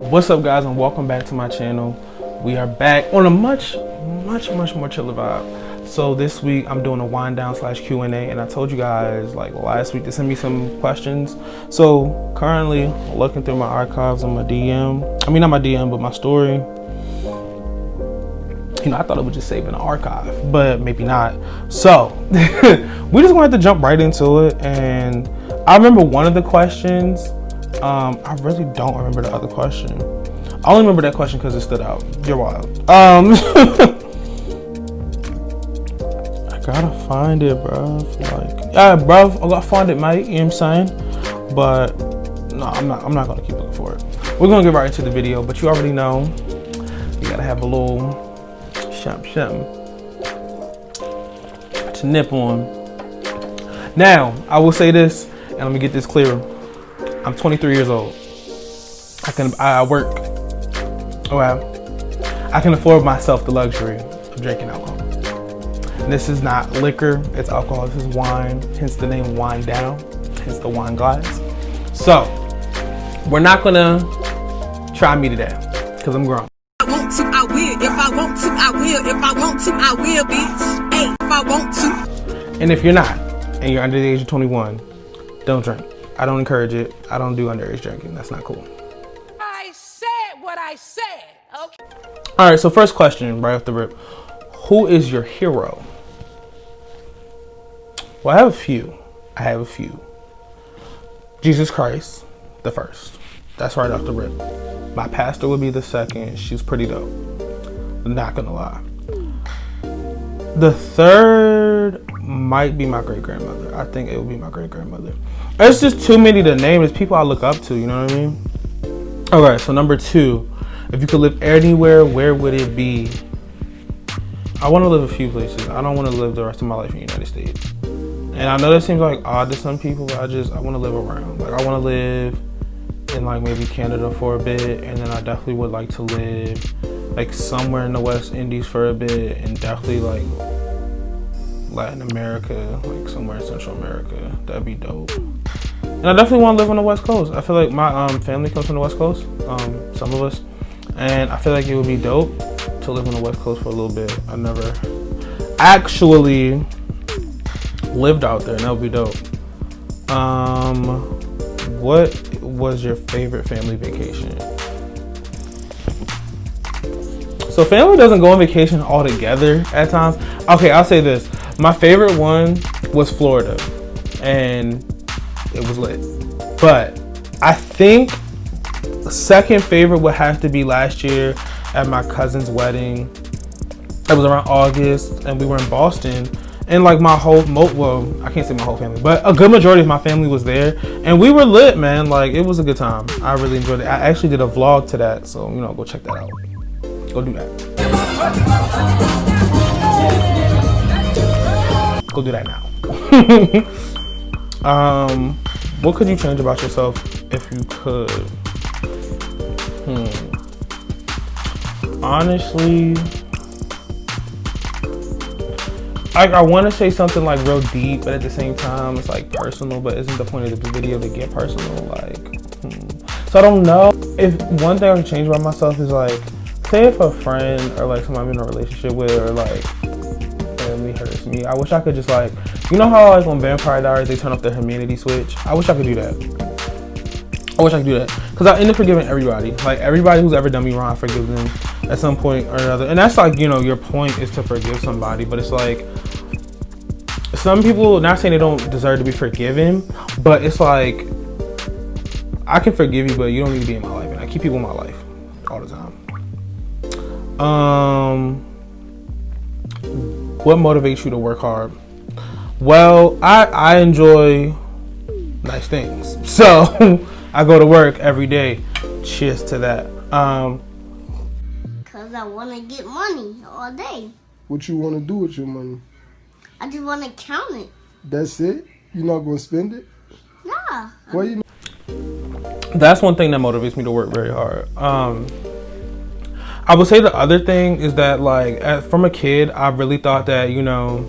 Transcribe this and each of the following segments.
What's up, guys, and welcome back to my channel. We are back on a much more chiller vibe. So this week I'm doing a wind down / Q&A, and I told you guys like last week to send me some questions. So currently looking through my archives on my DM. I mean, not my DM, but my story. You know, I thought it would just save in an archive, but maybe not. So we just gonna have to jump right into it. And I remember one of the questions. I really don't remember the other question. I only remember that question because it stood out. You're wild. I gotta find it, bro. Like, yeah, bro, I gotta find it, mate. You know what I'm saying? But no, I'm not gonna keep looking for it. We're gonna get right into the video. But you already know, you gotta have a little something to nip on. Now, I will say this, and let me get this clear. I'm 23 years old. I work. Well, I can afford myself the luxury of drinking alcohol. And this is not liquor, it's alcohol, this is wine, hence the name Wind Down, hence the wine glass. So, we're not gonna try me today, because I'm grown. If I want to, I will. If I want to, I will. If I want to, I will, bitch. Hey, if I want to. And if you're not, and you're under the age of 21, don't drink. I don't encourage it. I don't do underage drinking. That's not cool. I said what I said. Okay. All right, so first question, right off the rip. Who is your hero? Well, I have a few. Jesus Christ, the first. That's right off the rip. My pastor would be the second. She's pretty dope. Not gonna lie. The third might be my great-grandmother. I think it would be my great-grandmother. It's just too many to name. It's people I look up to, you know what I mean? Okay, so number 2. If you could live anywhere, where would it be? I want to live a few places. I don't want to live the rest of my life in the United States. And I know that seems like odd to some people, but I want to live around. Like, I want to live in like maybe Canada for a bit, and then I definitely would like to live like somewhere in the West Indies for a bit, and definitely like Latin America, like somewhere in Central America. That'd be dope. And I definitely want to live on the West Coast. I feel like my family comes from the West Coast, some of us, and I feel like it would be dope to live on the West Coast for a little bit. I never actually lived out there, and that would be dope. What was your favorite family vacation? So family doesn't go on vacation all together at times. Okay, I'll say this. My favorite one was Florida, and it was lit. But I think the second favorite would have to be last year at my cousin's wedding. It was around August, and we were in Boston. And like my whole, well, I can't say my whole family, but a good majority of my family was there. And we were lit, man. Like, it was a good time. I really enjoyed it. I actually did a vlog to that, so, you know, go check that out. Go do that. Go do that now. What could you change about yourself if you could? Honestly, I want to say something like real deep, but at the same time, it's like personal. But isn't the point of the video to get personal? Like, so I don't know. If one thing I could change about myself is like, say if a friend or like someone I'm in a relationship with or like family hurts me, I wish I could just like, you know how like on Vampire Diaries they turn off their humanity switch? I wish I could do that. Because I end up forgiving everybody. Like, everybody who's ever done me wrong, I forgive them at some point or another. And that's like, you know, your point is to forgive somebody, but it's like, some people, not saying they don't deserve to be forgiven, but it's like, I can forgive you, but you don't need to be in my life. And I keep people in my life all the time. What motivates you to work hard? Well, I enjoy nice things. So I go to work every day. Cheers to that. Cause I want to get money all day. What you want to do with your money? I just want to count it. That's it? You're not going to spend it? Nah. Why you? That's one thing that motivates me to work very hard. I would say the other thing is that, like, from a kid, I really thought that, you know,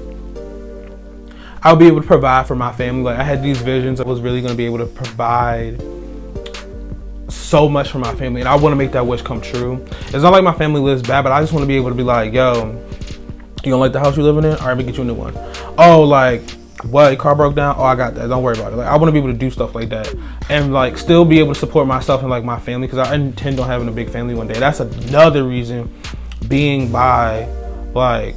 I would be able to provide for my family. Like, I had these visions I was really going to be able to provide so much for my family, and I want to make that wish come true. It's not like my family lives bad, but I just want to be able to be like, yo, you don't like the house you living in? All right, let me get you a new one. Oh, like, what, your car broke down? Oh, I got that, don't worry about it. Like, I want to be able to do stuff like that and like still be able to support myself and like my family, because I intend on having a big family one day. That's another reason being bi. Like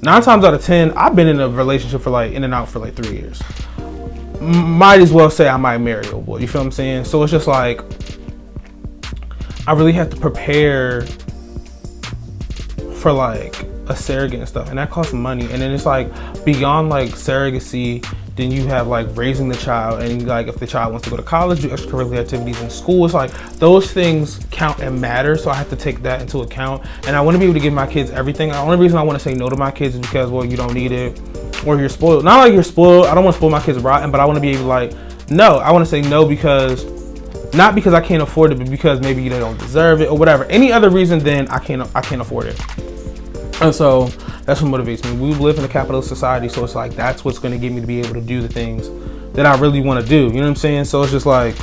9 times out of 10, I've been in a relationship for like in and out for like 3 years. Might as well say I might marry a boy. You feel what I'm saying? So it's just like I really have to prepare for like a surrogate and stuff, and that costs money. And then it's like beyond like surrogacy, then you have like raising the child, and like if the child wants to go to college, do extracurricular activities in school. It's like those things count and matter, so I have to take that into account. And I want to be able to give my kids everything. The only reason I want to say no to my kids is because, well, you don't need it, or you're spoiled. Not like you're spoiled. I don't want to spoil my kids rotten, but I want to be able to like, no, I want to say no because, not because I can't afford it, but because maybe they don't deserve it or whatever. Any other reason, then I can't afford it. And so that's what motivates me. We live in a capitalist society, so it's like that's what's going to get me to be able to do the things that I really want to do. You know what I'm saying? So it's just like,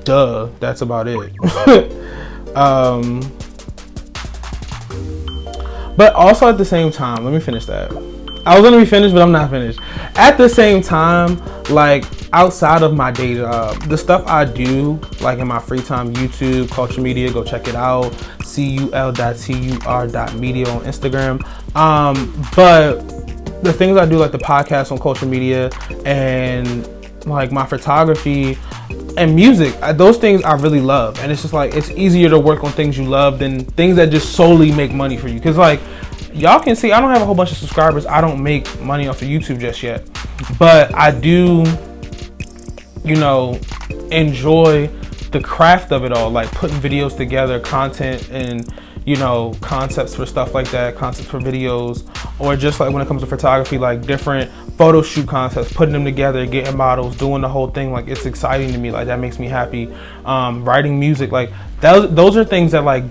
duh, that's about it. But also at the same time, let me finish that. I was gonna be finished, but I'm not finished. At the same time, like outside of my day job, the stuff I do, like in my free time, YouTube, culture media, go check it out. cul.tur.media on Instagram. But the things I do, like the podcast on culture media, and like my photography and music, those things I really love. And it's just like, it's easier to work on things you love than things that just solely make money for you. Cause like, y'all can see, I don't have a whole bunch of subscribers. I don't make money off of YouTube just yet, but I do, you know, enjoy the craft of it all, like putting videos together, content, and you know, concepts for stuff like that, concepts for videos, or just like when it comes to photography, like different photo shoot concepts, putting them together, getting models, doing the whole thing. Like, it's exciting to me. Like, that makes me happy. Writing music, like those are things that like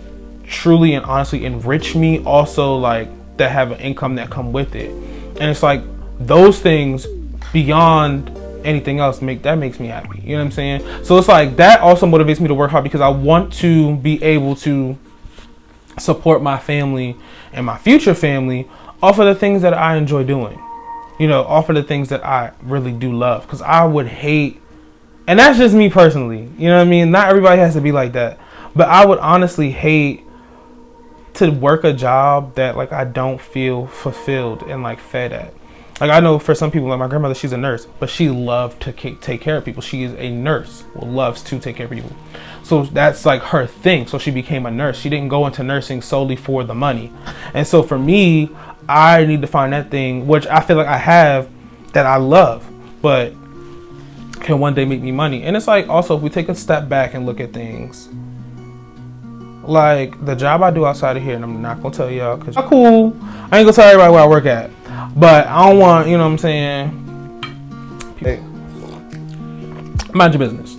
truly and honestly enrich me. Also, like, that have an income that come with it. And it's like those things beyond anything else makes me happy. You know what I'm saying? So it's like that also motivates me to work hard, because I want to be able to support my family and my future family off of the things that I enjoy doing, you know, off of the things that I really do love. Because I would hate, and that's just me personally, you know what I mean? Not everybody has to be like that, but I would honestly hate to work a job that like I don't feel fulfilled and like fed at. Like, I know for some people, like my grandmother, she's a nurse, but she loved to take care of people. She is a nurse, loves to take care of people. So that's like her thing. So she became a nurse. She didn't go into nursing solely for the money. And so for me, I need to find that thing, which I feel like I have, that I love, but can one day make me money. And it's like, also, if we take a step back and look at things, like the job I do outside of here, and I'm not gonna tell y'all because I'm cool. I ain't gonna tell everybody where I work at, but I don't want, you know what I'm saying? Hey, mind your business.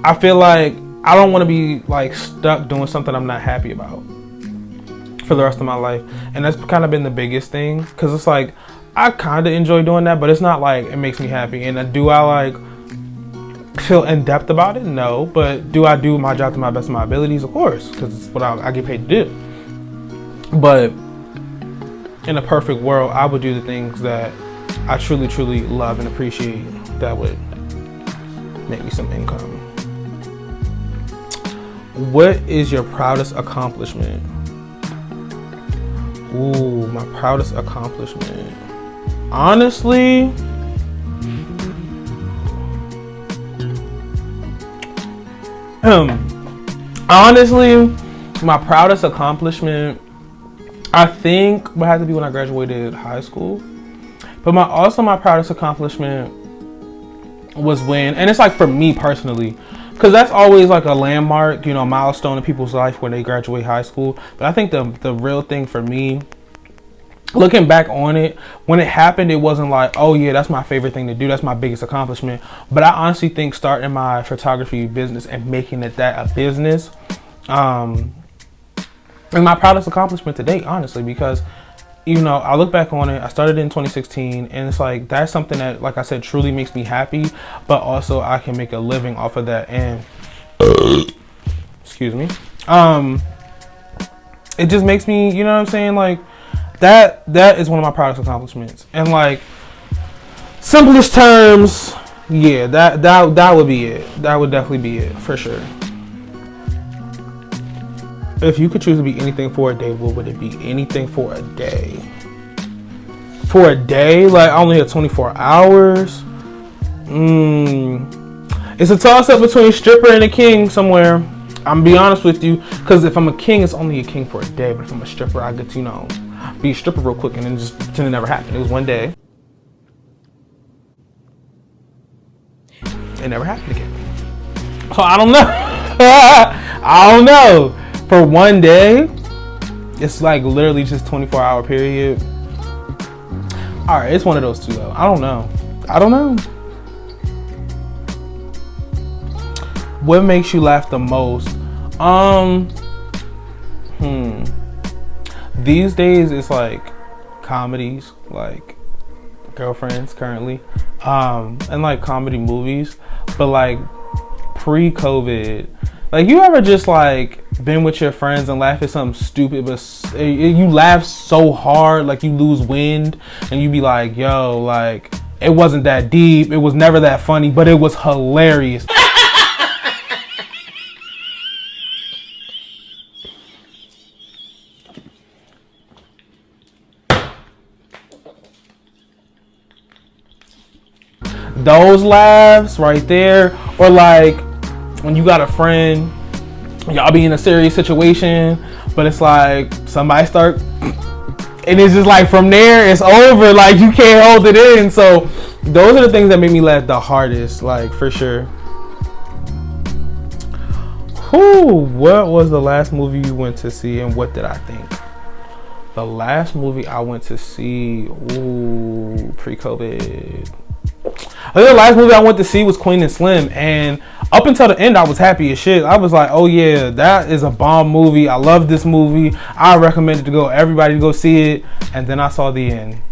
I feel like I don't want to be like stuck doing something I'm not happy about for the rest of my life, and that's kind of been the biggest thing, because it's like I kind of enjoy doing that, but it's not like it makes me happy. And do I like feel in depth about it? No. But do I do my job to my best of my abilities? Of course, because it's what I get paid to do. But in a perfect world, I would do the things that I truly, truly love and appreciate that would make me some income. What is your proudest accomplishment? Ooh, my proudest accomplishment. Honestly, my proudest accomplishment, I think, would have to be when I graduated high school. But my proudest accomplishment was when, and it's like for me personally, because that's always like a landmark, you know, milestone in people's life when they graduate high school. But I think the real thing for me, looking back on it, when it happened, it wasn't like, oh yeah, that's my favorite thing to do, that's my biggest accomplishment. But I honestly think starting my photography business and making it that a business is my proudest accomplishment to date, honestly, because you know, I look back on it, I started in 2016, and it's like, that's something that, like I said, truly makes me happy, but also I can make a living off of that. And excuse me, it just makes me, you know what I'm saying, like, that is one of my proudest accomplishments. And like, simplest terms, yeah, that would be it. That would definitely be it, for sure. If you could choose to be anything for a day, what would it be? Anything for a day? For a day? Like, I only have 24 hours? It's a toss-up between stripper and a king somewhere. I'm gonna be honest with you, because if I'm a king, it's only a king for a day. But if I'm a stripper, I get to, you know, be a stripper real quick and then just pretend it never happened. It was one day. It never happened again. So I don't know. I don't know. For one day, it's like literally just 24-hour period. All right, it's one of those two though. I don't know. What makes you laugh the most? These days it's like comedies, like Girlfriends currently, and like comedy movies. But like pre-COVID, like, you ever just like been with your friends and laugh at something stupid, but you laugh so hard, like you lose wind, and you be like, yo, like, it wasn't that deep, it was never that funny, but it was hilarious. Those laughs right there. Or like when you got a friend, y'all be in a serious situation, but it's like somebody start, and it's just like from there it's over, like you can't hold it in. So those are the things that make me laugh the hardest, like, for sure. What was the last movie you went to see, and what did I think? The last movie I went to see, pre-COVID, I think the last movie I went to see was Queen and Slim, and up until the end I was happy as shit. I was like, oh yeah, that is a bomb movie. I love this movie. I recommend it to everybody to go see it. And then I saw the end.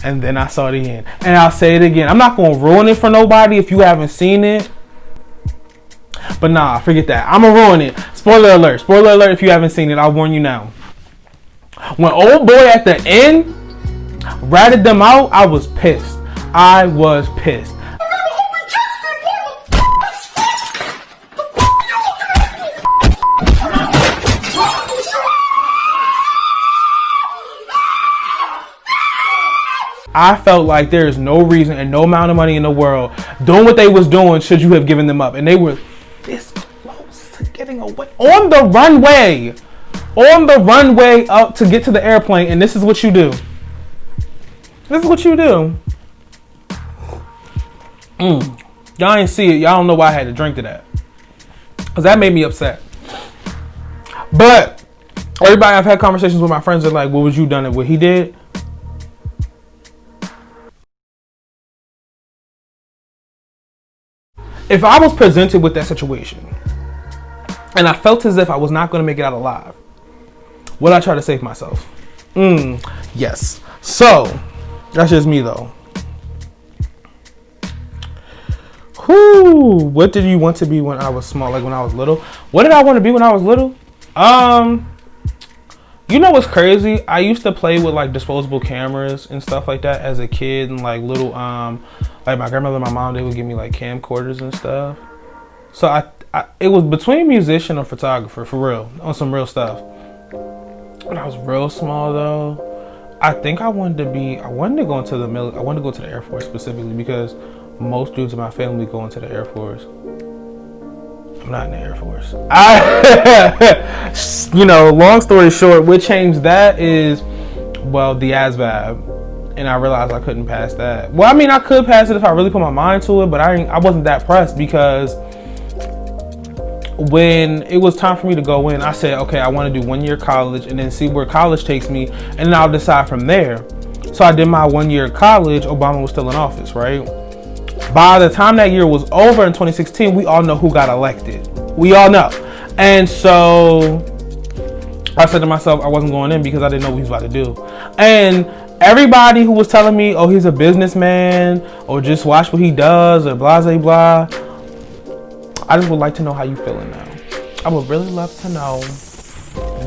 And I'll say it again. I'm not gonna ruin it for nobody if you haven't seen it. But nah, forget that. I'm gonna ruin it. Spoiler alert. If you haven't seen it, I'll warn you now. When old boy at the end ratted them out, I was pissed. I felt like there is no reason and no amount of money in the world doing what they was doing should you have given them up. And they were this close to getting away on the runway up to get to the airplane. And this is what you do. Y'all ain't see it. Y'all don't know why I had to drink to that, because that made me upset. But everybody I've had conversations with, my friends are like, what would you done if what he did? If I was presented with that situation and I felt as if I was not going to make it out alive, would I try to save myself? Yes. So that's just me though. What did you want to be when I was small? Like when I was little? What did I want to be when I was little? You know what's crazy? I used to play with like disposable cameras and stuff like that as a kid, and like little like my grandmother and my mom, they would give me like camcorders and stuff. So I it was between musician or photographer, for real, on some real stuff. When I was real small though, I think I wanted to go into the military. I wanted to go to the Air Force specifically because most dudes in my family go into the Air Force. I'm not in the Air Force. Long story short, what changed that is, well, the ASVAB. And I realized I couldn't pass that. Well, I mean, I could pass it if I really put my mind to it, but I wasn't that pressed, because when it was time for me to go in, I said, okay, I want to do 1 year college and then see where college takes me, and then I'll decide from there. So I did my 1 year college. Obama was still in office, right? By the time that year was over in 2016, we all know who got elected. We all know. And so I said to myself, I wasn't going in because I didn't know what he was about to do. And everybody who was telling me, oh, he's a businessman, or just watch what he does, or blah, blah, blah. I just would like to know how you feeling now. I would really love to know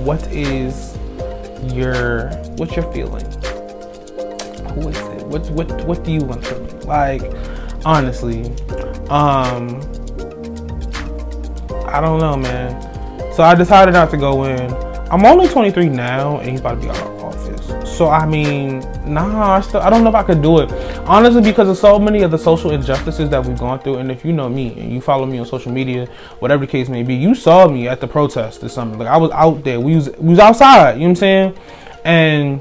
what you're feeling. Who is it? What do you want from me? Like, honestly, I don't know, man. So I decided not to go in. I'm only 23 now, and he's about to be out of office. So I mean, I don't know if I could do it, honestly, because of so many of the social injustices that we've gone through. And if you know me and you follow me on social media, whatever the case may be, you saw me at the protest this summer. Like, I was out there. We was outside. You know what I'm saying? And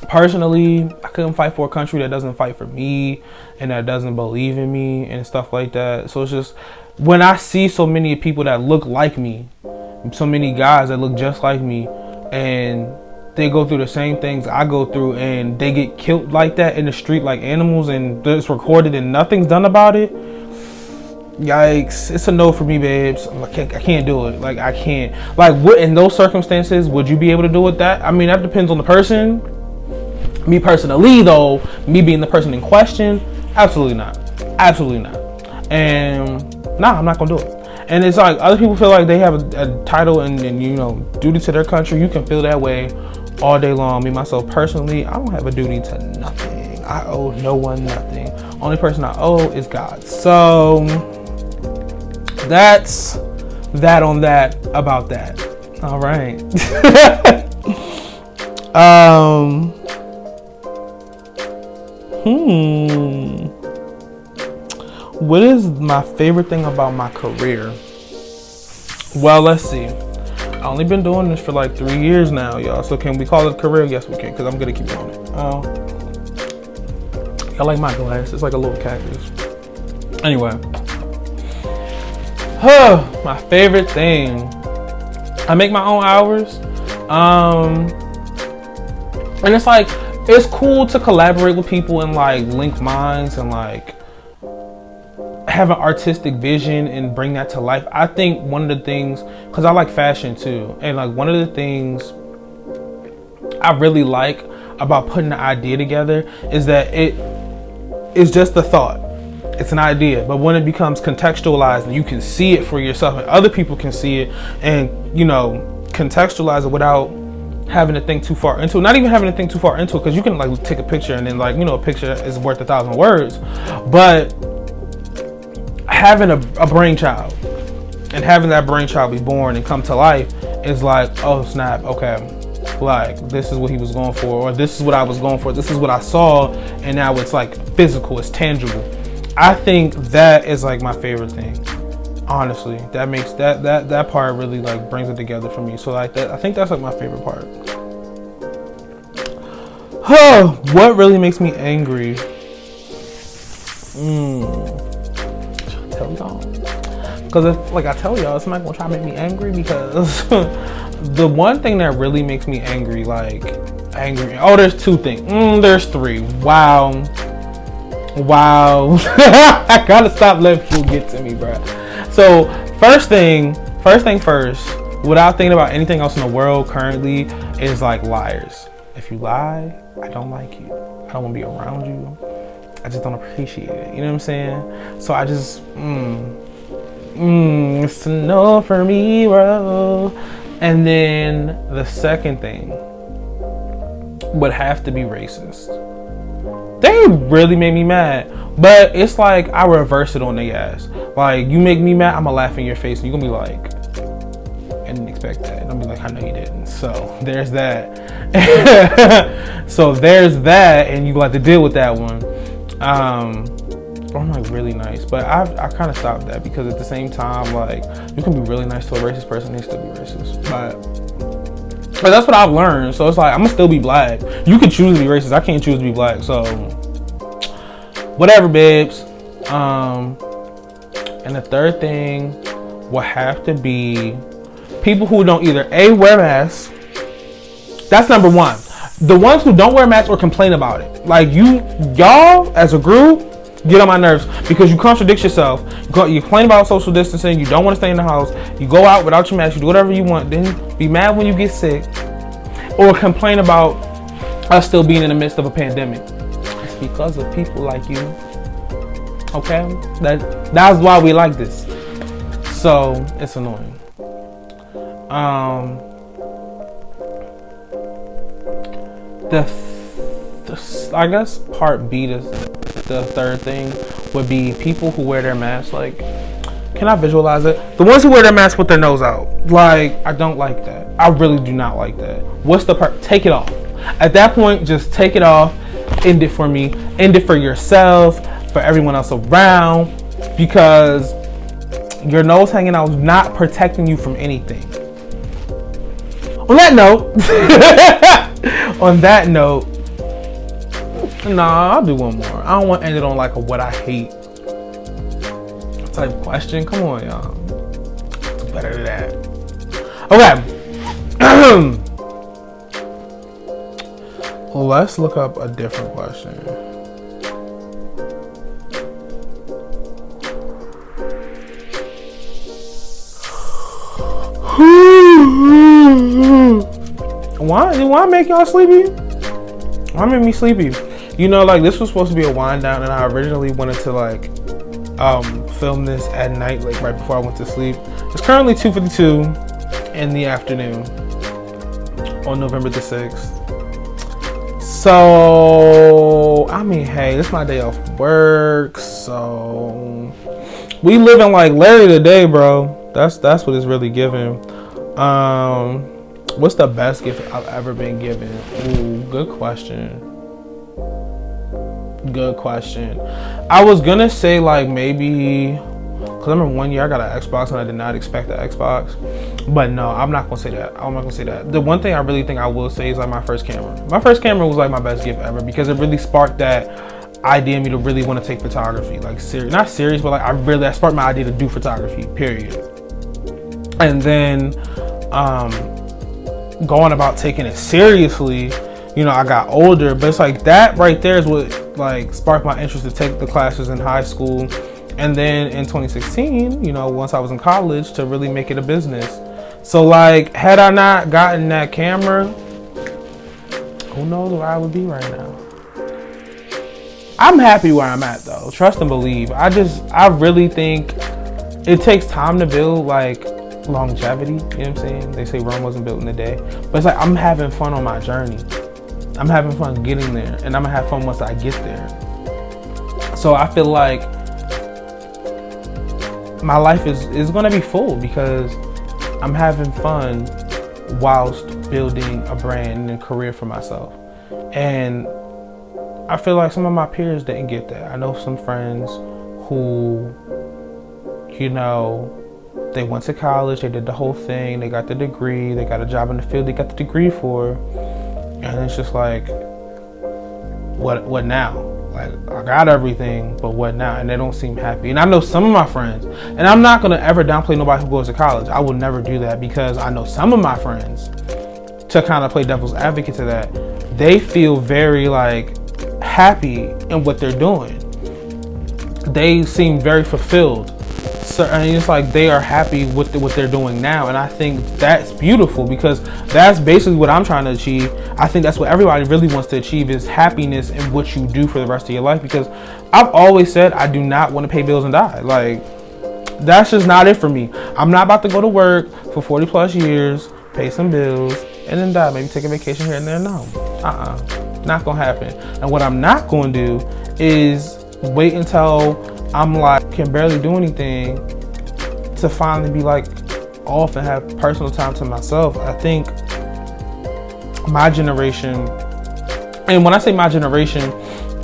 personally, I couldn't fight for a country that doesn't fight for me and that doesn't believe in me and stuff like that. So it's just, when I see so many people that look like me, so many guys that look just like me, and they go through the same things I go through, and they get killed like that in the street like animals, and it's recorded and nothing's done about it. Yikes. It's a no for me, babes. I can't do it. Like, I can't. Like, what, in those circumstances, would you be able to do it? That, I mean, that depends on the person. Me personally, though, me being the person in question, absolutely not. Absolutely not. And nah, I'm not gonna do it. And it's like, other people feel like they have a title and you know, duty to their country. You can feel that way all day long. Me, myself, personally, I don't have a duty to nothing. I owe no one nothing. Only person I owe is God. So that's that on that about that. All right. What is my favorite thing about my career? Well, let's see. I've only been doing this for like 3 years now, y'all. So can we call it a career? Yes, we can, because I'm gonna keep doing it. I like my glass. It's like a little cactus. Anyway. My favorite thing. I make my own hours. And it's like, it's cool to collaborate with people and like link minds and like have an artistic vision and bring that to life. I think one of the things, because I like fashion too, and like one of the things I really like about putting the idea together is that it is just a thought. It's an idea, but when it becomes contextualized and you can see it for yourself and other people can see it and, you know, contextualize it without having to think too far into it. Not even having to think too far into it, because you can like take a picture and then, like, you know, a picture is worth 1,000 words. But having a brainchild and having that brainchild be born and come to life is like, oh snap, okay, like this is what he was going for, or this is what I was going for, this is what I saw, and now it's like physical, it's tangible. I think that is like my favorite thing. Honestly, that makes that part really like brings it together for me. So like that, I think that's like my favorite part. What really makes me angry? Tell y'all, because if, like I tell y'all, somebody gonna try to make me angry, because the one thing that really makes me angry, oh, there's two things. There's three. Wow. I gotta stop letting people get to me, bro. So first thing first, without thinking about anything else in the world currently, is like liars. If you lie, I don't like you. I don't want to be around you. I just don't appreciate it. You know what I'm saying? So I just, it's a no for me, bro. And then the second thing would have to be racist. They really made me mad, but it's like I reverse it on their ass. Like, you make me mad, I'm gonna laugh in your face, and you're gonna be like, I didn't expect that. And I'll be like, I know you didn't. So there's that. And you have to deal with that one. I'm like really nice, but I kind of stopped that, because at the same time, like, you can be really nice to a racist person, they still be racist. But that's what I've learned. So it's like, I'm gonna still be black. You can choose to be racist. I can't choose to be black. So whatever, babes. And the third thing will have to be people who don't either A, wear masks. That's number one. The ones who don't wear masks or complain about it. Like, y'all as a group, get on my nerves because you contradict yourself. You complain about social distancing. You don't want to stay in the house. You go out without your mask. You do whatever you want. Then be mad when you get sick, or complain about us still being in the midst of a pandemic. It's because of people like you. Okay, that's why we like this. So it's annoying. I guess part B, the third thing would be people who wear their masks. Like, can I visualize it? The ones who wear their mask with their nose out. Like, I don't like that. I really do not like that. What's the take it off. At that point, just take it off. End it for me. End it for yourself, for everyone else around, because your nose hanging out is not protecting you from anything. On that note, nah, I'll do one more. I don't want to end it on like a what I hate type question. Come on, y'all. Do better than that. Okay. Let's look up a different question. Why make y'all sleepy? Why make me sleepy? You know, like, this was supposed to be a wind down, and I originally wanted to like film this at night, like right before I went to sleep. It's currently 2:52 in the afternoon on November the 6th. So I mean, hey, it's my day off work, so we living like Larry today, bro. That's what it's really giving. What's the best gift I've ever been given? Ooh, good question. Good question. I was gonna say like maybe, because I remember one year I got an Xbox and I did not expect the Xbox. But no, I'm not gonna say that. I'm not gonna say that. The one thing I really think I will say is like my first camera. My first camera was like my best gift ever because it really sparked that idea in me to really want to take photography. Like not serious, but like I sparked my idea to do photography, period. And then going about taking it seriously, you know, I got older, but it's like that right there is what like sparked my interest to take the classes in high school. And then in 2016, you know, once I was in college, to really make it a business. So like, had I not gotten that camera, who knows where I would be right now. I'm happy where I'm at though, trust and believe. I really think it takes time to build like longevity, you know what I'm saying? They say Rome wasn't built in a day, but it's like I'm having fun on my journey. I'm having fun getting there, and I'm gonna have fun once I get there. So I feel like my life is gonna be full because I'm having fun whilst building a brand and career for myself. And I feel like some of my peers didn't get that. I know some friends who, you know, they went to college, they did the whole thing, they got the degree, they got a job in the field they got the degree for, and it's just like, what now? Like, I got everything, but what now? And they don't seem happy. And I know some of my friends, and I'm not gonna ever downplay nobody who goes to college. I will never do that because I know some of my friends, to kind of play devil's advocate to that, they feel very like happy in what they're doing. They seem very fulfilled. So, and it's like they are happy with what they're doing now, and I think that's beautiful because that's basically what I'm trying to achieve. I think that's what everybody really wants to achieve, is happiness in what you do for the rest of your life, because I've always said I do not want to pay bills and die. Like, that's just not it for me. I'm not about to go to work for 40 plus years, pay some bills, and then die. Maybe take a vacation here and there. No, not gonna happen. And what I'm not gonna do is wait until I'm like can barely do anything to finally be like off and have personal time to myself. I think my generation, and when I say my generation,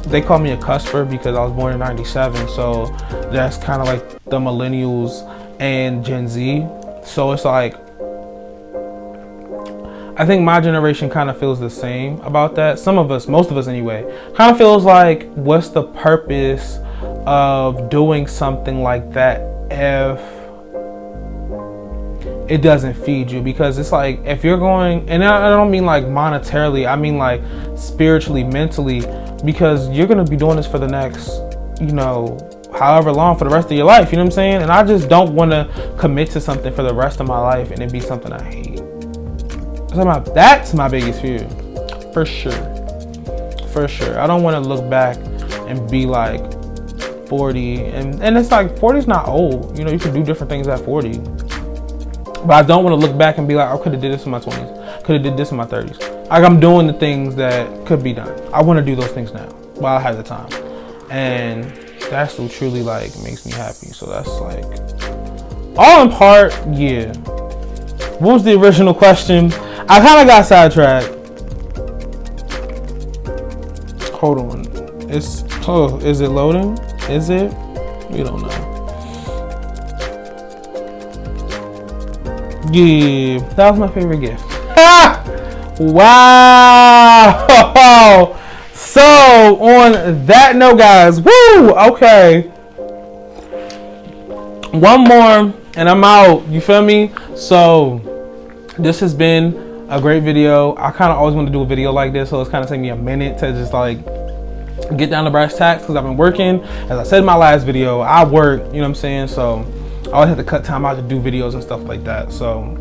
they call me a cusper because I was born in 97, so that's kind of like the millennials and Gen Z. So it's like, I think my generation kind of feels the same about that. Some of us, most of us anyway, kind of feels like, what's the purpose of doing something like that if it doesn't feed you? Because it's like, if you're going, and I don't mean like monetarily, I mean like spiritually, mentally, because you're going to be doing this for the next you know, however long for the rest of your life, you know what I'm saying? And I just don't want to commit to something for the rest of my life and it be something I hate. So that's my biggest fear, for sure. For sure. I don't want to look back and be like 40, and it's like 40 is not old. You know, you can do different things at 40. But I don't want to look back and be like, I could have did this in my 20s, could have did this in my 30s. Like, I'm doing the things that could be done. I want to do those things now while I have the time, and that's what truly like makes me happy. So that's like all in part, yeah. What was the original question? I kind of got sidetracked. Hold on. Is it loading? Is it? We don't know. Yeah, that was my favorite gift. Wow. So on that note, guys, woo, okay. One more and I'm out. You feel me? So this has been a great video. I kind of always want to do a video like this, so it's kind of taking me a minute to just like get down to brass tacks because I've been working. As I said in my last video, I work, you know what I'm saying? So I always have to cut time out to do videos and stuff like that. So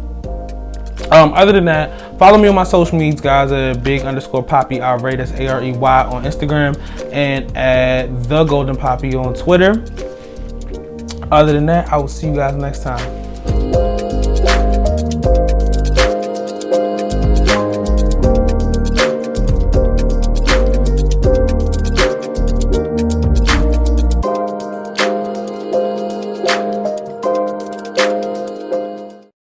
other than that, follow me on my social medias, guys, at big_poppy Arey, that's Arey on Instagram, and at the Golden Poppy on Twitter. Other than that, I will see you guys next time.